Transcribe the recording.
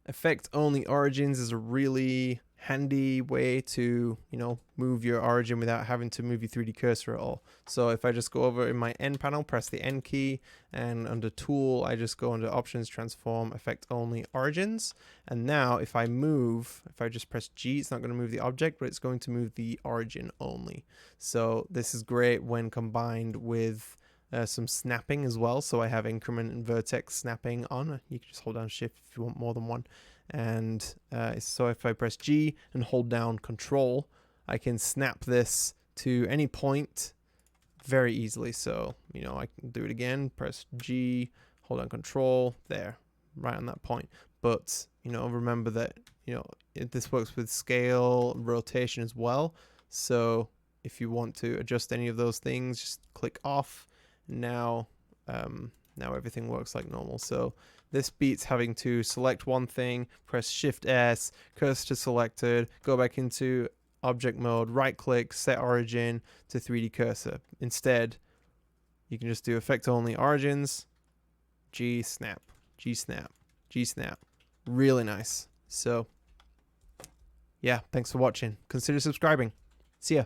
effect only origins is a really handy way to, move your origin without having to move your 3D cursor at all. So if I just go over in my N panel, press the N key, and under tool, I just go under options, transform, effect only origins. And now if I just press G, it's not going to move the object, but it's going to move the origin only. So this is great when combined with some snapping as well. So I have increment and vertex snapping on. You can just hold down shift if you want more than one. And so if I press G and hold down control, I can snap this to any point very easily. So, I can do it again, press G, hold down control, there, right on that point. But, remember that, this works with scale, rotation as well. So if you want to adjust any of those things, just click off. Now everything works like normal. So this beats having to select one thing, press Shift S, cursor to selected, go back into object mode, right click, set origin to 3D cursor. Instead, you can just do effect only origins, G snap, G snap, G snap. Really nice. So yeah, thanks for watching. Consider subscribing. See ya.